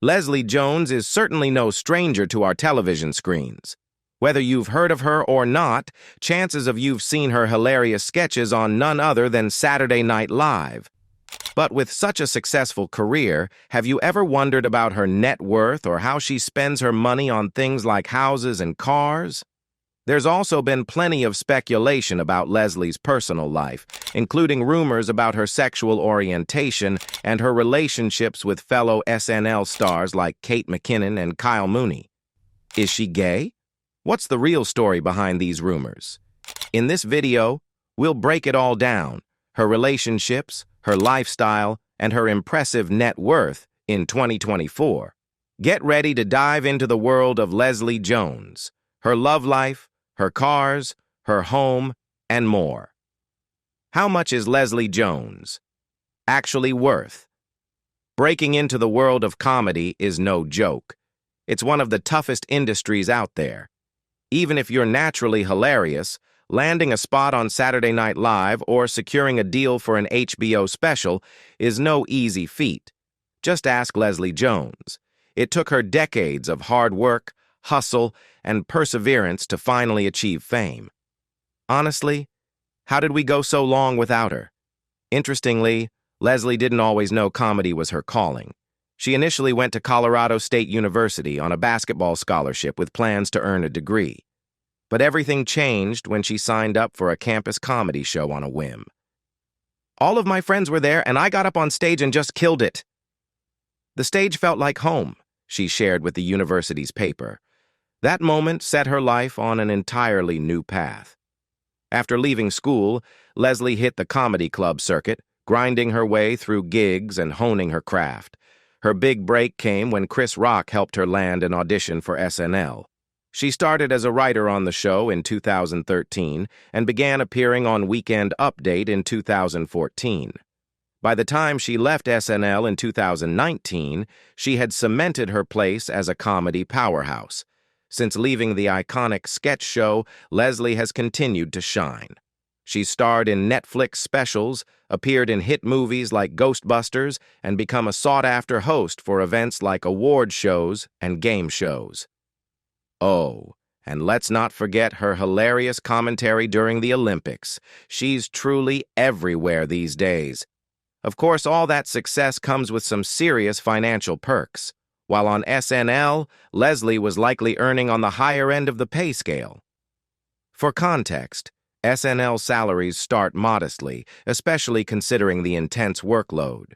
Leslie Jones is certainly no stranger to our television screens. Whether you've heard of her or not, chances of you've seen her hilarious sketches on none other than Saturday Night Live. But with such a successful career, have you ever wondered about her net worth or how she spends her money on things like houses and cars? There's also been plenty of speculation about Leslie's personal life, including rumors about her sexual orientation and her relationships with fellow SNL stars like Kate McKinnon and Kyle Mooney. Is she gay? What's the real story behind these rumors? In this video, we'll break it all down: her relationships, her lifestyle, and her impressive net worth in 2024. Get ready to dive into the world of Leslie Jones, her love life, her cars, her home, and more. How much is Leslie Jones actually worth? Breaking into the world of comedy is no joke. It's one of the toughest industries out there. Even if you're naturally hilarious, landing a spot on Saturday Night Live or securing a deal for an HBO special is no easy feat. Just ask Leslie Jones. It took her decades of hard work, hustle, and perseverance to finally achieve fame. Honestly, how did we go so long without her? Interestingly, Leslie didn't always know comedy was her calling. She initially went to Colorado State University on a basketball scholarship with plans to earn a degree. But everything changed when she signed up for a campus comedy show on a whim. "All of my friends were there, and I got up on stage and just killed it. The stage felt like home," she shared with the university's paper. That moment set her life on an entirely new path. After leaving school, Leslie hit the comedy club circuit, grinding her way through gigs and honing her craft. Her big break came when Chris Rock helped her land an audition for SNL. She started as a writer on the show in 2013 and began appearing on Weekend Update in 2014. By the time she left SNL in 2019, she had cemented her place as a comedy powerhouse. Since leaving the iconic sketch show, Leslie has continued to shine. She's starred in Netflix specials, appeared in hit movies like Ghostbusters, and become a sought-after host for events like award shows and game shows. Oh, and let's not forget her hilarious commentary during the Olympics. She's truly everywhere these days. Of course, all that success comes with some serious financial perks. While on SNL, Leslie was likely earning on the higher end of the pay scale. For context, SNL salaries start modestly, especially considering the intense workload.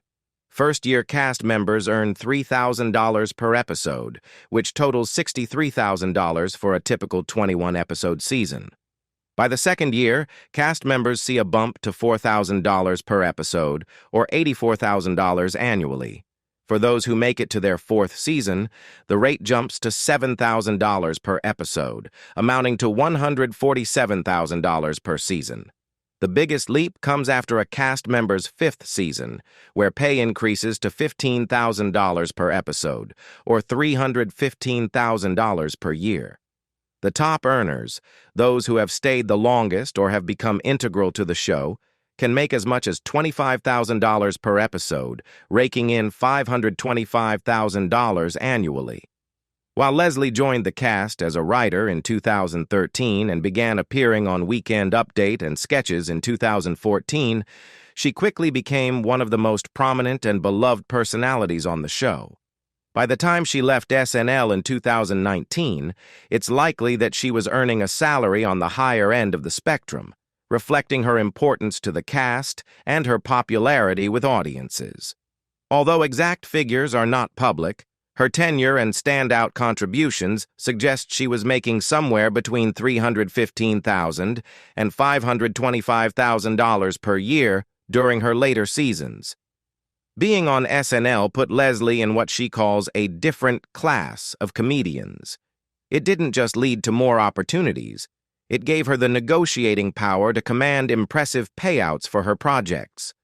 First-year cast members earn $3,000 per episode, which totals $63,000 for a typical 21-episode season. By the second year, cast members see a bump to $4,000 per episode, or $84,000 annually. For those who make it to their fourth season, the rate jumps to $7,000 per episode, amounting to $147,000 per season. The biggest leap comes after a cast member's fifth season, where pay increases to $15,000 per episode, or $315,000 per year. The top earners, those who have stayed the longest or have become integral to the show, can make as much as $25,000 per episode, raking in $525,000 annually. While Leslie joined the cast as a writer in 2013 and began appearing on Weekend Update and sketches in 2014, she quickly became one of the most prominent and beloved personalities on the show. By the time she left SNL in 2019, it's likely that she was earning a salary on the higher end of the spectrum, reflecting her importance to the cast and her popularity with audiences. Although exact figures are not public, her tenure and standout contributions suggest she was making somewhere between $315,000 and $525,000 per year during her later seasons. Being on SNL put Leslie in what she calls a different class of comedians. It didn't just lead to more opportunities. It gave her the negotiating power to command impressive payouts for her projects.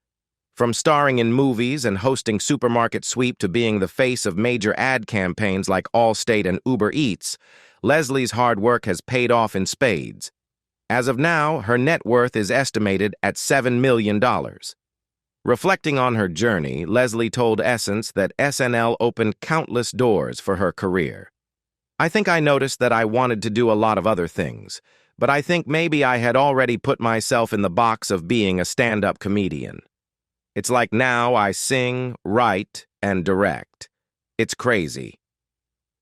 From starring in movies and hosting Supermarket Sweep to being the face of major ad campaigns like Allstate and Uber Eats, Leslie's hard work has paid off in spades. As of now, her net worth is estimated at $7 million. Reflecting on her journey, Leslie told Essence that SNL opened countless doors for her career. "I think I noticed that I wanted to do a lot of other things, but I think maybe I had already put myself in the box of being a stand-up comedian. It's like now I sing, write, and direct. It's crazy."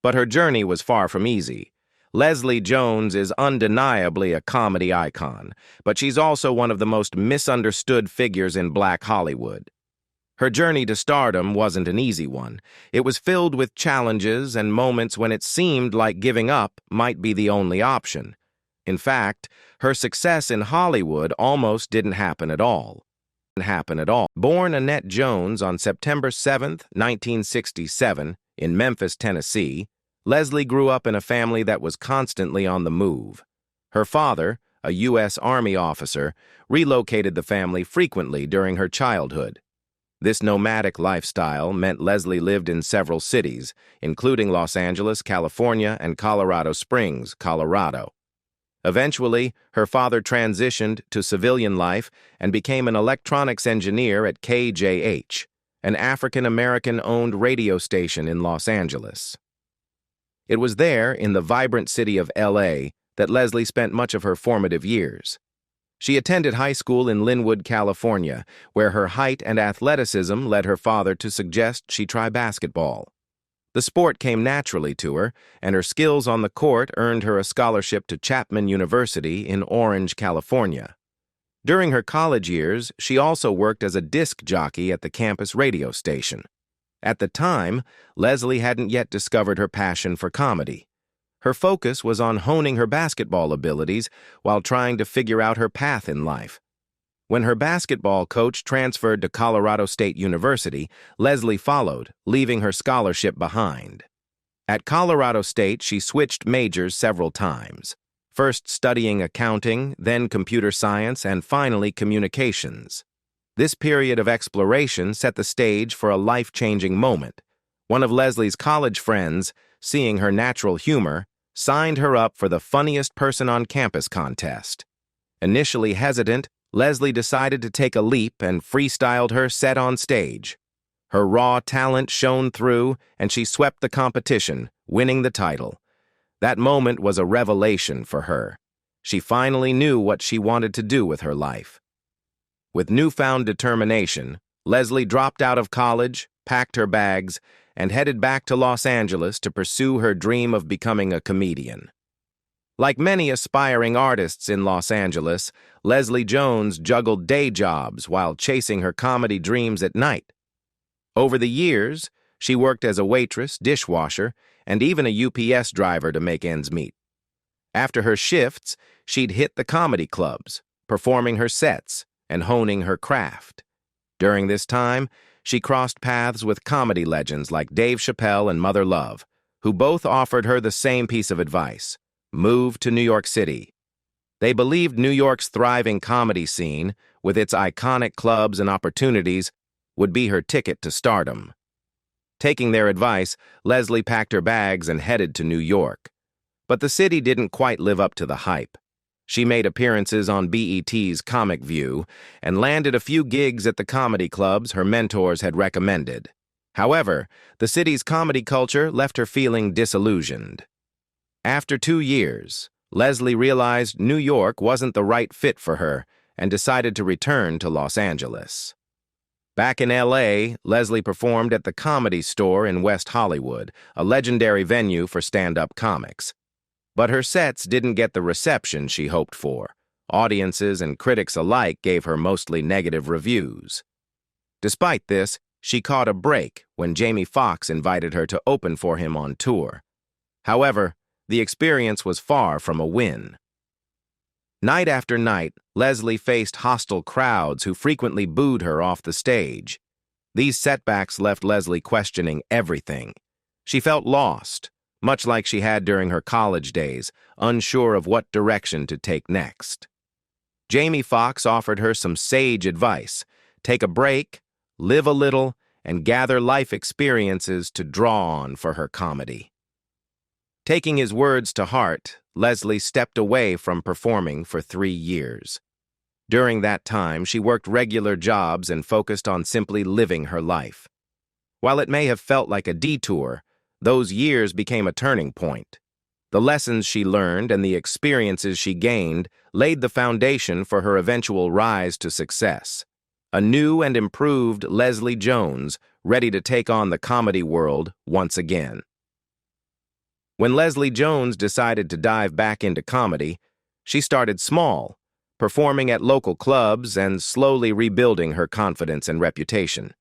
But her journey was far from easy. Leslie Jones is undeniably a comedy icon, but she's also one of the most misunderstood figures in Black Hollywood. Her journey to stardom wasn't an easy one. It was filled with challenges and moments when it seemed like giving up might be the only option. In fact, her success in Hollywood almost didn't happen at all. Born Annette Jones on September 7, 1967, in Memphis, Tennessee, Leslie grew up in a family that was constantly on the move. Her father, a U.S. Army officer, relocated the family frequently during her childhood. This nomadic lifestyle meant Leslie lived in several cities, including Los Angeles, California, and Colorado Springs, Colorado. Eventually, her father transitioned to civilian life and became an electronics engineer at KJH, an African-American-owned radio station in Los Angeles. It was there, in the vibrant city of L.A., that Leslie spent much of her formative years. She attended high school in Linwood, California, where her height and athleticism led her father to suggest she try basketball. The sport came naturally to her, and her skills on the court earned her a scholarship to Chapman University in Orange, California. During her college years, she also worked as a disc jockey at the campus radio station. At the time, Leslie hadn't yet discovered her passion for comedy. Her focus was on honing her basketball abilities while trying to figure out her path in life. When her basketball coach transferred to Colorado State University, Leslie followed, leaving her scholarship behind. At Colorado State, she switched majors several times, first studying accounting, then computer science, and finally communications. This period of exploration set the stage for a life-changing moment. One of Leslie's college friends, seeing her natural humor, signed her up for the Funniest Person on Campus contest. Initially hesitant, Leslie decided to take a leap and freestyled her set on stage. Her raw talent shone through, and she swept the competition, winning the title. That moment was a revelation for her. She finally knew what she wanted to do with her life. With newfound determination, Leslie dropped out of college, packed her bags, and headed back to Los Angeles to pursue her dream of becoming a comedian. Like many aspiring artists in Los Angeles, Leslie Jones juggled day jobs while chasing her comedy dreams at night. Over the years, she worked as a waitress, dishwasher, and even a UPS driver to make ends meet. After her shifts, she'd hit the comedy clubs, performing her sets and honing her craft. During this time, she crossed paths with comedy legends like Dave Chappelle and Mother Love, who both offered her the same piece of advice: move to New York City. They believed New York's thriving comedy scene, with its iconic clubs and opportunities, would be her ticket to stardom. Taking their advice, Leslie packed her bags and headed to New York. But the city didn't quite live up to the hype. She made appearances on BET's Comic View and landed a few gigs at the comedy clubs her mentors had recommended. However, the city's comedy culture left her feeling disillusioned. After 2 years, Leslie realized New York wasn't the right fit for her and decided to return to Los Angeles. Back in L.A., Leslie performed at the Comedy Store in West Hollywood, a legendary venue for stand-up comics. But her sets didn't get the reception she hoped for. Audiences and critics alike gave her mostly negative reviews. Despite this, she caught a break when Jamie Foxx invited her to open for him on tour. However, the experience was far from a win. Night after night, Leslie faced hostile crowds who frequently booed her off the stage. These setbacks left Leslie questioning everything. She felt lost, much like she had during her college days, unsure of what direction to take next. Jamie Foxx offered her some sage advice: take a break, live a little, and gather life experiences to draw on for her comedy. Taking his words to heart, Leslie stepped away from performing for 3 years. During that time, she worked regular jobs and focused on simply living her life. While it may have felt like a detour, those years became a turning point. The lessons she learned and the experiences she gained laid the foundation for her eventual rise to success. A new and improved Leslie Jones, ready to take on the comedy world once again. When Leslie Jones decided to dive back into comedy, she started small, performing at local clubs and slowly rebuilding her confidence and reputation.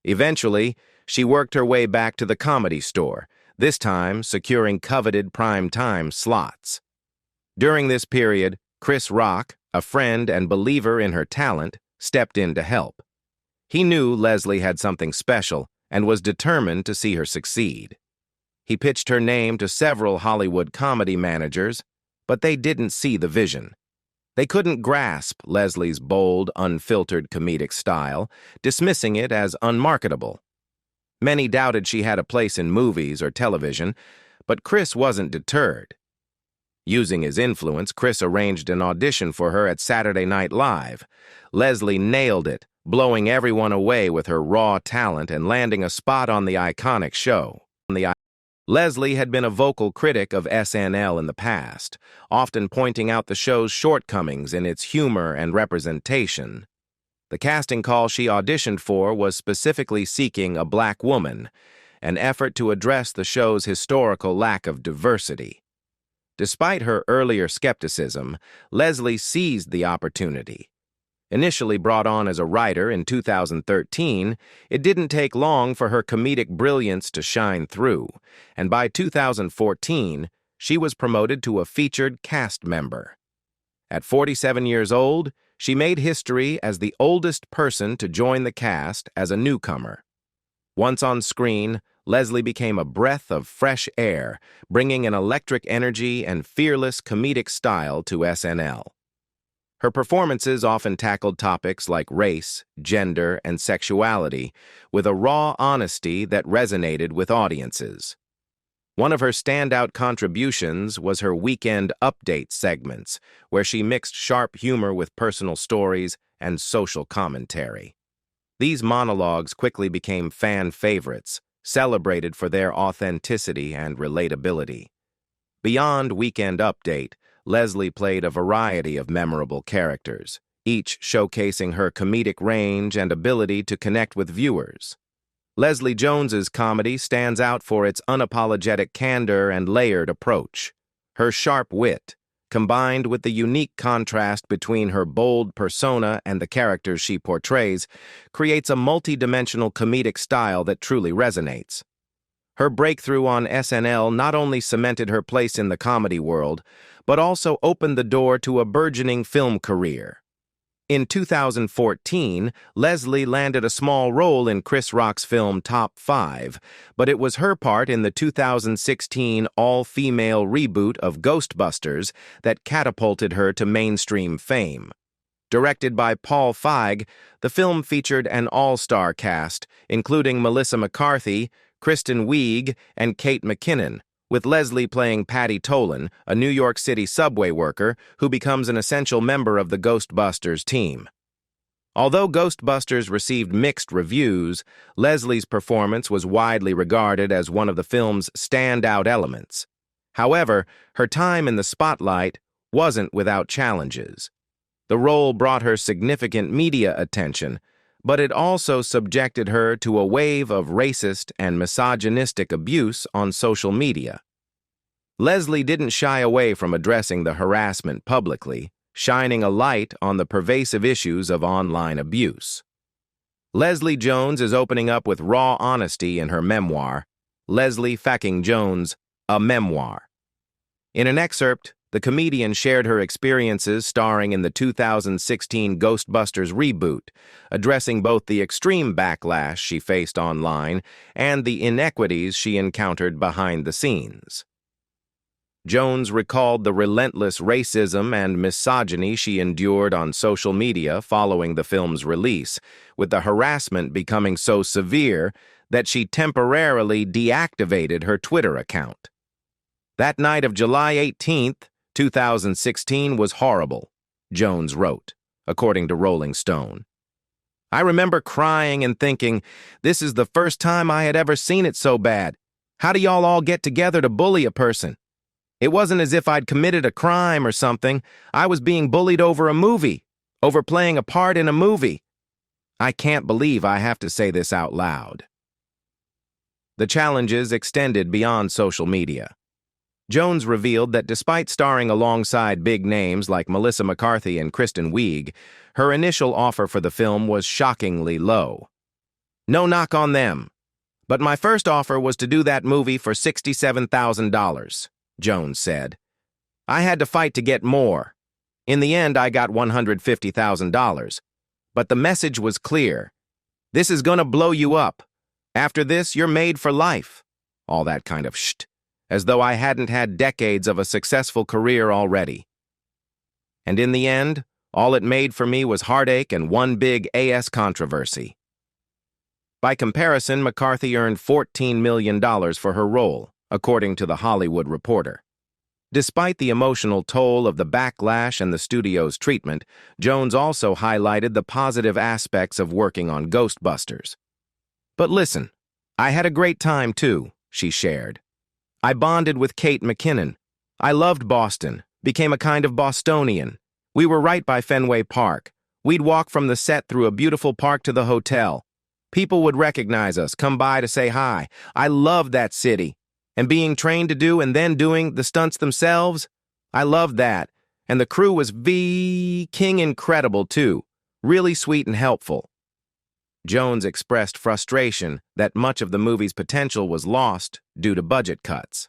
Eventually, she worked her way back to the Comedy Store, this time securing coveted prime-time slots. During this period, Chris Rock, a friend and believer in her talent, stepped in to help. He knew Leslie had something special and was determined to see her succeed. He pitched her name to several Hollywood comedy managers, but they didn't see the vision. They couldn't grasp Leslie's bold, unfiltered comedic style, dismissing it as unmarketable. Many doubted she had a place in movies or television, but Chris wasn't deterred. Using his influence, Chris arranged an audition for her at Saturday Night Live. Leslie nailed it, blowing everyone away with her raw talent and landing a spot on the iconic show. Leslie had been a vocal critic of SNL in the past, often pointing out the show's shortcomings in its humor and representation. The casting call she auditioned for was specifically seeking a black woman, an effort to address the show's historical lack of diversity. Despite her earlier skepticism, Leslie seized the opportunity. Initially brought on as a writer in 2013, it didn't take long for her comedic brilliance to shine through, and by 2014, she was promoted to a featured cast member. At 47 years old, she made history as the oldest person to join the cast as a newcomer. Once on screen, Leslie became a breath of fresh air, bringing an electric energy and fearless comedic style to SNL. Her performances often tackled topics like race, gender, and sexuality, with a raw honesty that resonated with audiences. One of her standout contributions was her Weekend Update segments, where she mixed sharp humor with personal stories and social commentary. These monologues quickly became fan favorites, celebrated for their authenticity and relatability. Beyond Weekend Update, Leslie played a variety of memorable characters, each showcasing her comedic range and ability to connect with viewers. Leslie Jones's comedy stands out for its unapologetic candor and layered approach. Her sharp wit, combined with the unique contrast between her bold persona and the characters she portrays, creates a multi-dimensional comedic style that truly resonates. Her breakthrough on SNL not only cemented her place in the comedy world, but also opened the door to a burgeoning film career. In 2014, Leslie landed a small role in Chris Rock's film Top 5, but it was her part in the 2016 all-female reboot of Ghostbusters that catapulted her to mainstream fame. Directed by Paul Feig, the film featured an all-star cast, including Melissa McCarthy, Kristen Wiig, and Kate McKinnon, with Leslie playing Patty Tolan, a New York City subway worker who becomes an essential member of the Ghostbusters team. Although Ghostbusters received mixed reviews, Leslie's performance was widely regarded as one of the film's standout elements. However, her time in the spotlight wasn't without challenges. The role brought her significant media attention, but it also subjected her to a wave of racist and misogynistic abuse on social media. Leslie didn't shy away from addressing the harassment publicly, shining a light on the pervasive issues of online abuse. Leslie Jones is opening up with raw honesty in her memoir, Leslie Fucking Jones, A Memoir. In an excerpt, the comedian shared her experiences starring in the 2016 Ghostbusters reboot, addressing both the extreme backlash she faced online and the inequities she encountered behind the scenes. Jones recalled the relentless racism and misogyny she endured on social media following the film's release, with the harassment becoming so severe that she temporarily deactivated her Twitter account. That night of July 18th, 2016 was horrible, Jones wrote. according to Rolling Stone. I remember crying and thinking, this is the first time I had ever seen it so bad. How do y'all all get together to bully a person? It wasn't as if I'd committed a crime or something. I was being bullied over a movie, over playing a part in a movie. I can't believe I have to say this out loud. The challenges extended beyond social media. Jones revealed that despite starring alongside big names like Melissa McCarthy and Kristen Wiig, her initial offer for the film was shockingly low. No knock on them, but my first offer was to do that movie for $67,000, Jones said. I had to fight to get more. In the end, I got $150,000. But the message was clear. This is gonna blow you up. After this, you're made for life. All that kind of shht, as though I hadn't had decades of a successful career already. And in the end, all it made for me was heartache and one big AS controversy. By comparison, McCarthy earned $14 million for her role, according to The Hollywood Reporter. Despite the emotional toll of the backlash and the studio's treatment, Jones also highlighted the positive aspects of working on Ghostbusters. But listen, I had a great time too, she shared. I bonded with Kate McKinnon. I loved Boston, became a kind of Bostonian. We were right by Fenway Park. We'd walk from the set through a beautiful park to the hotel. People would recognize us, come by to say hi. I loved that city. And being trained to do and then doing the stunts themselves, I loved that. And the crew was king incredible too, really sweet and helpful. Jones expressed frustration that much of the movie's potential was lost due to budget cuts.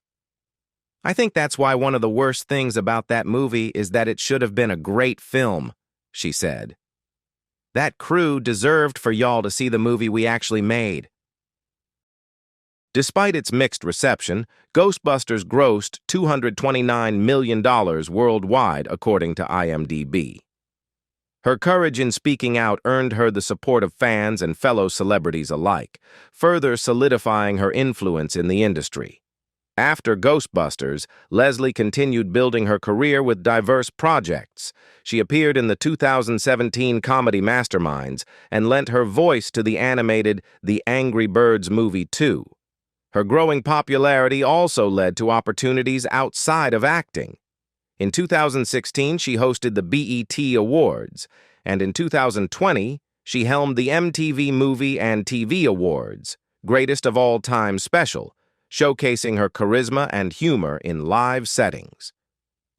I think that's why one of the worst things about that movie is that it should have been a great film, she said. That crew deserved for y'all to see the movie we actually made. Despite its mixed reception, Ghostbusters grossed $229 million worldwide, according to IMDb. Her courage in speaking out earned her the support of fans and fellow celebrities alike, further solidifying her influence in the industry. After Ghostbusters, Leslie continued building her career with diverse projects. She appeared in the 2017 comedy Masterminds and lent her voice to the animated The Angry Birds Movie 2. Her growing popularity also led to opportunities outside of acting. In 2016, she hosted the BET Awards, and in 2020, she helmed the MTV Movie and TV Awards, Greatest of All Time special, showcasing her charisma and humor in live settings.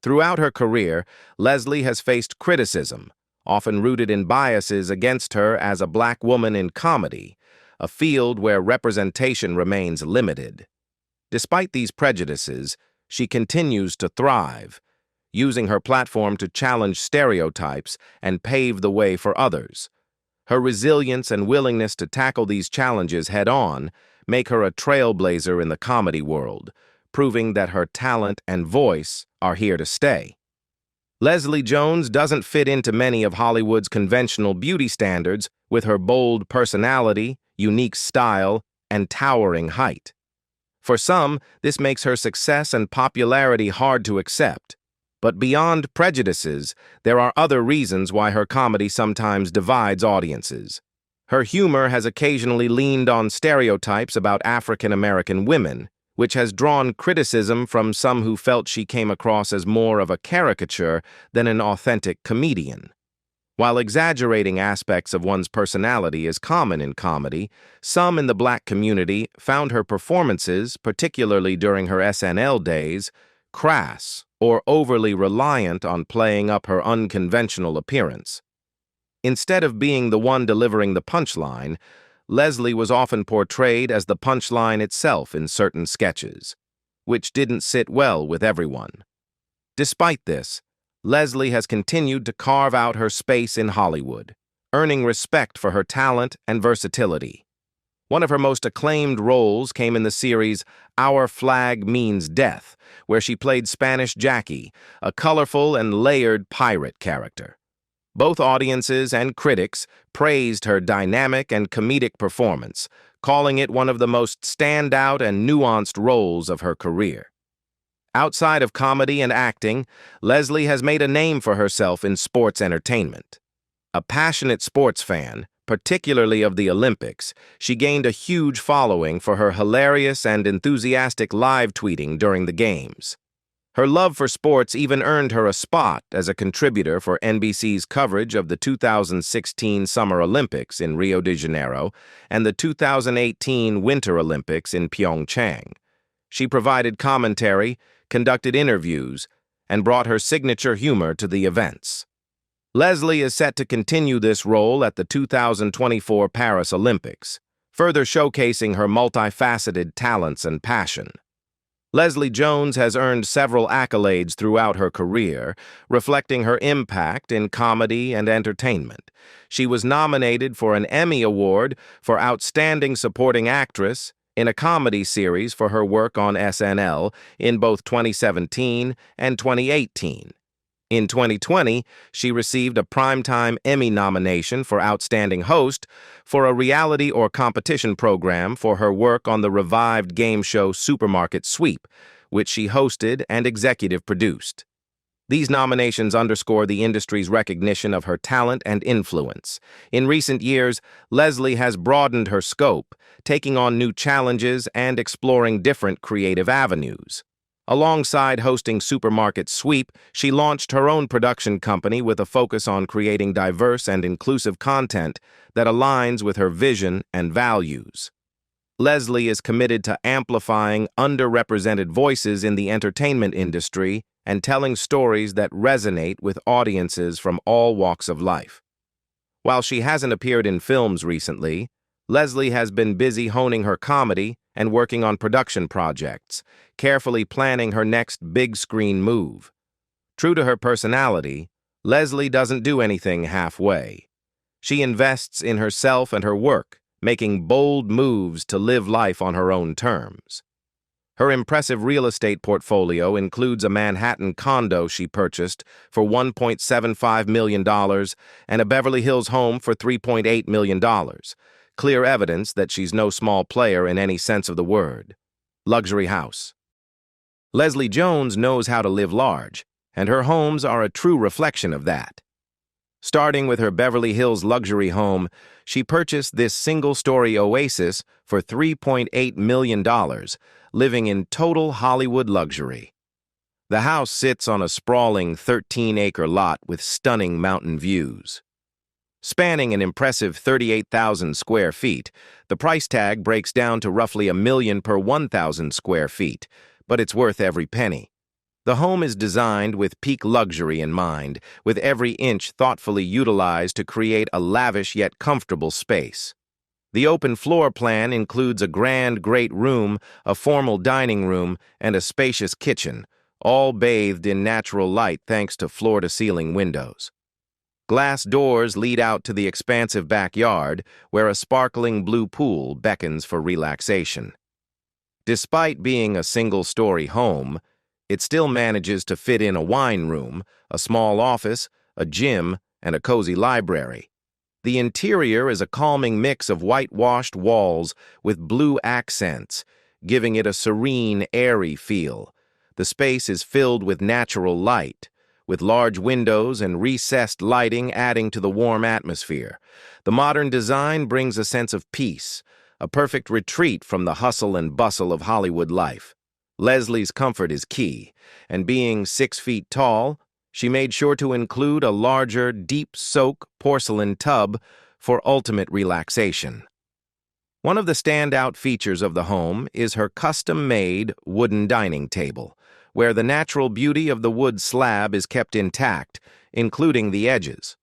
Throughout her career, Leslie has faced criticism, often rooted in biases against her as a black woman in comedy, a field where representation remains limited. Despite these prejudices, she continues to thrive, using her platform to challenge stereotypes and pave the way for others. Her resilience and willingness to tackle these challenges head-on make her a trailblazer in the comedy world, proving that her talent and voice are here to stay. Leslie Jones doesn't fit into many of Hollywood's conventional beauty standards with her bold personality, unique style, and towering height. For some, this makes her success and popularity hard to accept. But beyond prejudices, there are other reasons why her comedy sometimes divides audiences. Her humor has occasionally leaned on stereotypes about African American women, which has drawn criticism from some who felt she came across as more of a caricature than an authentic comedian. While exaggerating aspects of one's personality is common in comedy, some in the black community found her performances, particularly during her SNL days, crass or overly reliant on playing up her unconventional appearance. Instead of being the one delivering the punchline, Leslie was often portrayed as the punchline itself in certain sketches, which didn't sit well with everyone. Despite this, Leslie has continued to carve out her space in Hollywood, earning respect for her talent and versatility. One of her most acclaimed roles came in the series Our Flag Means Death, where she played Spanish Jackie, a colorful and layered pirate character. Both audiences and critics praised her dynamic and comedic performance, calling it one of the most standout and nuanced roles of her career. Outside of comedy and acting, Leslie has made a name for herself in sports entertainment. A passionate sports fan, particularly of the Olympics, she gained a huge following for her hilarious and enthusiastic live tweeting during the Games. Her love for sports even earned her a spot as a contributor for NBC's coverage of the 2016 Summer Olympics in Rio de Janeiro and the 2018 Winter Olympics in Pyeongchang. She provided commentary, conducted interviews, and brought her signature humor to the events. Leslie is set to continue this role at the 2024 Paris Olympics, further showcasing her multifaceted talents and passion. Leslie Jones has earned several accolades throughout her career, reflecting her impact in comedy and entertainment. She was nominated for an Emmy Award for Outstanding Supporting Actress in a comedy series for her work on SNL in both 2017 and 2018. In 2020, she received a Primetime Emmy nomination for Outstanding Host for a reality or competition program for her work on the revived game show Supermarket Sweep, which she hosted and executive produced. These nominations underscore the industry's recognition of her talent and influence. In recent years, Leslie has broadened her scope, taking on new challenges and exploring different creative avenues. Alongside hosting Supermarket Sweep, she launched her own production company with a focus on creating diverse and inclusive content that aligns with her vision and values. Leslie is committed to amplifying underrepresented voices in the entertainment industry and telling stories that resonate with audiences from all walks of life. While she hasn't appeared in films recently, Leslie has been busy honing her comedy and working on production projects, carefully planning her next big-screen move. True to her personality, Leslie doesn't do anything halfway. She invests in herself and her work, making bold moves to live life on her own terms. Her impressive real estate portfolio includes a Manhattan condo she purchased for $1.75 million and a Beverly Hills home for $3.8 million. Clear evidence that she's no small player in any sense of the word. Luxury house. Leslie Jones knows how to live large, and her homes are a true reflection of that. Starting with her Beverly Hills luxury home, she purchased this single-story oasis for $3.8 million, living in total Hollywood luxury. The house sits on a sprawling 13-acre lot with stunning mountain views. Spanning an impressive 38,000 square feet, the price tag breaks down to roughly $1 million per 1,000 square feet, but it's worth every penny. The home is designed with peak luxury in mind, with every inch thoughtfully utilized to create a lavish yet comfortable space. The open floor plan includes a grand great room, a formal dining room, and a spacious kitchen, all bathed in natural light thanks to floor-to-ceiling windows. Glass doors lead out to the expansive backyard, where a sparkling blue pool beckons for relaxation. Despite being a single-story home, it still manages to fit in a wine room, a small office, a gym, and a cozy library. The interior is a calming mix of whitewashed walls with blue accents, giving it a serene, airy feel. The space is filled with natural light, with large windows and recessed lighting adding to the warm atmosphere. The modern design brings a sense of peace, a perfect retreat from the hustle and bustle of Hollywood life. Leslie's comfort is key, and being 6 feet tall, she made sure to include a larger, deep-soak porcelain tub for ultimate relaxation. One of the standout features of the home is her custom-made wooden dining table, where the natural beauty of the wood slab is kept intact, including the edges.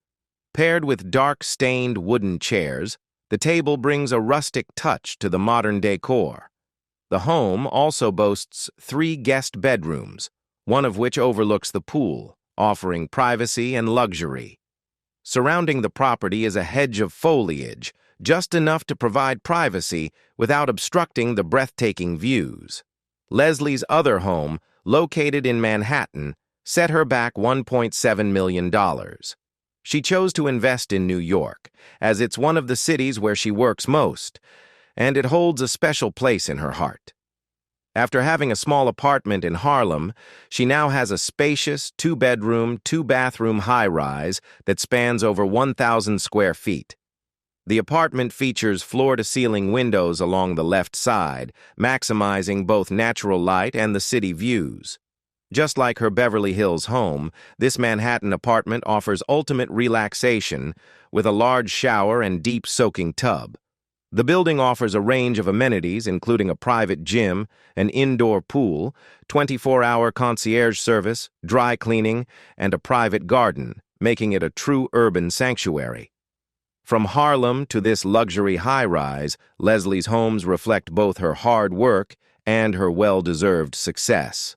Paired with dark-stained wooden chairs, the table brings a rustic touch to the modern decor. The home also boasts 3 guest bedrooms, one of which overlooks the pool, offering privacy and luxury. Surrounding the property is a hedge of foliage, just enough to provide privacy without obstructing the breathtaking views. Leslie's other home, located in Manhattan, set her back $1.7 million. She chose to invest in New York, as it's one of the cities where she works most, and it holds a special place in her heart. After having a small apartment in Harlem, she now has a spacious two-bedroom, two-bathroom high-rise that spans over 1,000 square feet. The apartment features floor-to-ceiling windows along the left side, maximizing both natural light and the city views. Just like her Beverly Hills home, this Manhattan apartment offers ultimate relaxation with a large shower and deep soaking tub. The building offers a range of amenities, including a private gym, an indoor pool, 24-hour concierge service, dry cleaning, and a private garden, making it a true urban sanctuary. From Harlem to this luxury high-rise, Leslie's homes reflect both her hard work and her well-deserved success.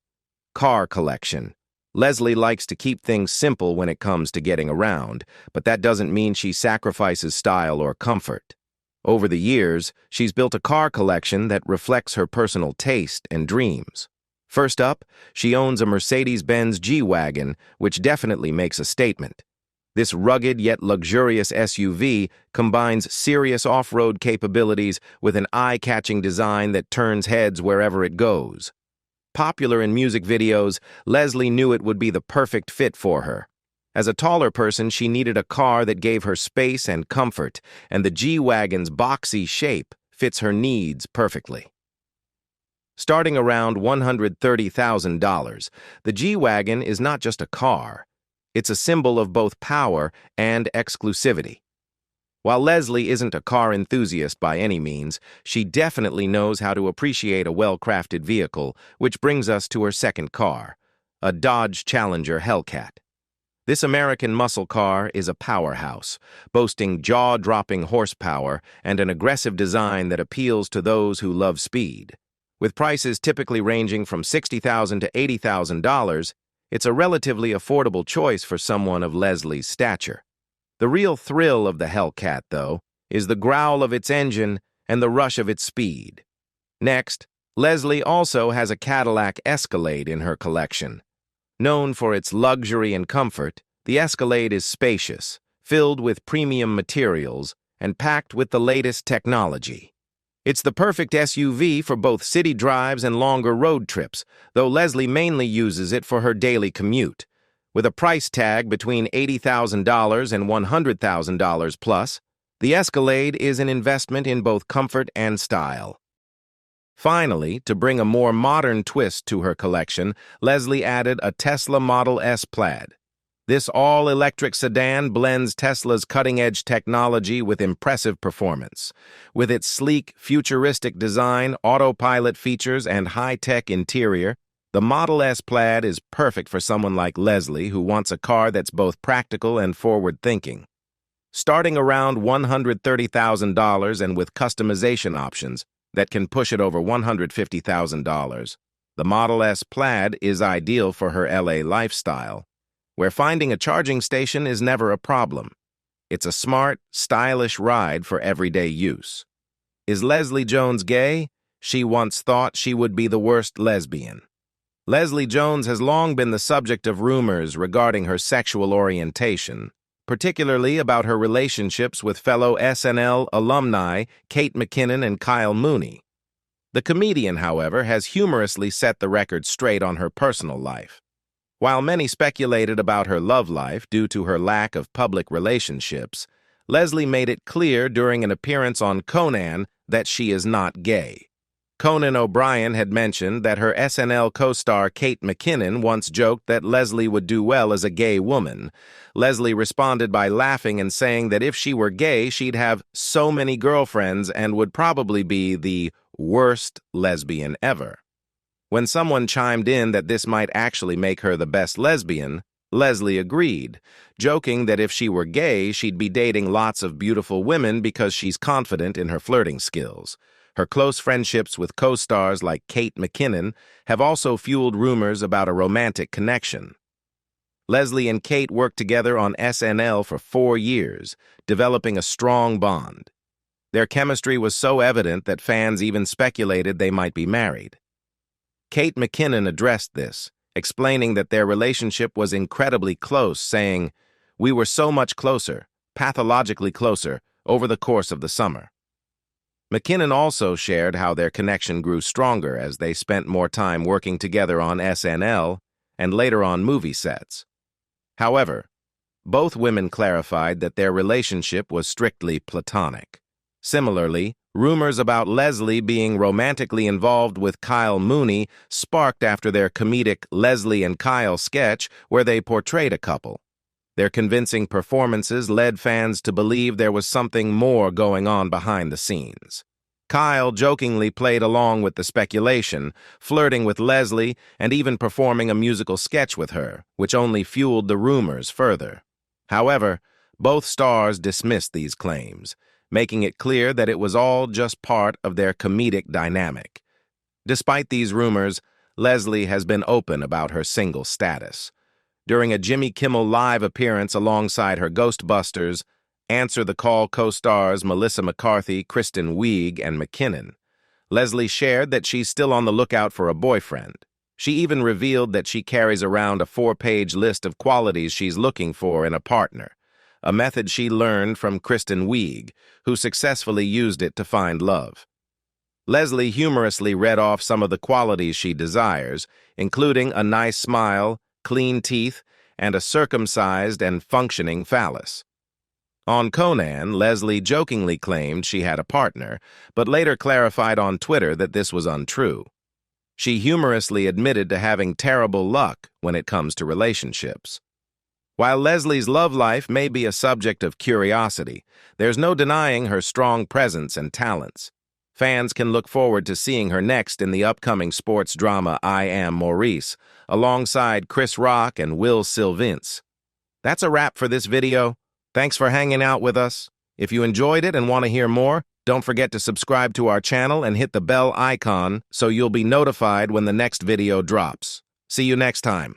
Car collection. Leslie likes to keep things simple when it comes to getting around, but that doesn't mean she sacrifices style or comfort. Over the years, she's built a car collection that reflects her personal taste and dreams. First up, she owns a Mercedes-Benz G-Wagon, which definitely makes a statement. This rugged yet luxurious SUV combines serious off-road capabilities with an eye-catching design that turns heads wherever it goes. Popular in music videos, Leslie knew it would be the perfect fit for her. As a taller person, she needed a car that gave her space and comfort, and the G-Wagon's boxy shape fits her needs perfectly. Starting around $130,000, the G-Wagon is not just a car. It's a symbol of both power and exclusivity. While Leslie isn't a car enthusiast by any means, she definitely knows how to appreciate a well-crafted vehicle, which brings us to her second car, a Dodge Challenger Hellcat. This American muscle car is a powerhouse, boasting jaw-dropping horsepower and an aggressive design that appeals to those who love speed. With prices typically ranging from $60,000 to $80,000, it's a relatively affordable choice for someone of Leslie's stature. The real thrill of the Hellcat, though, is the growl of its engine and the rush of its speed. Next, Leslie also has a Cadillac Escalade in her collection. Known for its luxury and comfort, the Escalade is spacious, filled with premium materials, and packed with the latest technology. It's the perfect SUV for both city drives and longer road trips, though Leslie mainly uses it for her daily commute. With a price tag between $80,000 and $100,000 plus, the Escalade is an investment in both comfort and style. Finally, to bring a more modern twist to her collection, Leslie added a Tesla Model S Plaid. This all-electric sedan blends Tesla's cutting-edge technology with impressive performance. With its sleek, futuristic design, autopilot features, and high-tech interior, the Model S Plaid is perfect for someone like Leslie who wants a car that's both practical and forward-thinking. Starting around $130,000 and with customization options that can push it over $150,000, the Model S Plaid is ideal for her LA lifestyle, where finding a charging station is never a problem. It's a smart, stylish ride for everyday use. Is Leslie Jones gay? She once thought she would be the worst lesbian. Leslie Jones has long been the subject of rumors regarding her sexual orientation, particularly about her relationships with fellow SNL alumni Kate McKinnon and Kyle Mooney. The comedian, however, has humorously set the record straight on her personal life. While many speculated about her love life due to her lack of public relationships, Leslie made it clear during an appearance on Conan that she is not gay. Conan O'Brien had mentioned that her SNL co-star Kate McKinnon once joked that Leslie would do well as a gay woman. Leslie responded by laughing and saying that if she were gay, she'd have so many girlfriends and would probably be the worst lesbian ever. When someone chimed in that this might actually make her the best lesbian, Leslie agreed, joking that if she were gay, she'd be dating lots of beautiful women because she's confident in her flirting skills. Her close friendships with co-stars like Kate McKinnon have also fueled rumors about a romantic connection. Leslie and Kate worked together on SNL for 4 years, developing a strong bond. Their chemistry was so evident that fans even speculated they might be married. Kate McKinnon addressed this, explaining that their relationship was incredibly close, saying, "We were so much closer, pathologically closer, over the course of the summer." McKinnon also shared how their connection grew stronger as they spent more time working together on SNL and later on movie sets. However, both women clarified that their relationship was strictly platonic. Similarly, rumors about Leslie being romantically involved with Kyle Mooney sparked after their comedic Leslie and Kyle sketch where they portrayed a couple. Their convincing performances led fans to believe there was something more going on behind the scenes. Kyle jokingly played along with the speculation, flirting with Leslie and even performing a musical sketch with her, which only fueled the rumors further. However, both stars dismissed these claims, making it clear that it was all just part of their comedic dynamic. Despite these rumors, Leslie has been open about her single status. During a Jimmy Kimmel Live appearance alongside her Ghostbusters, Answer the Call co-stars Melissa McCarthy, Kristen Wiig, and McKinnon, Leslie shared that she's still on the lookout for a boyfriend. She even revealed that she carries around a 4-page list of qualities she's looking for in a partner, a method she learned from Kristen Wiig, who successfully used it to find love. Leslie humorously read off some of the qualities she desires, including a nice smile, clean teeth, and a circumcised and functioning phallus. On Conan, Leslie jokingly claimed she had a partner, but later clarified on Twitter that this was untrue. She humorously admitted to having terrible luck when it comes to relationships. While Leslie's love life may be a subject of curiosity, there's no denying her strong presence and talents. Fans can look forward to seeing her next in the upcoming sports drama I Am Maurice, alongside Chris Rock and Will Sylvince. That's a wrap for this video. Thanks for hanging out with us. If you enjoyed it and want to hear more, don't forget to subscribe to our channel and hit the bell icon so you'll be notified when the next video drops. See you next time.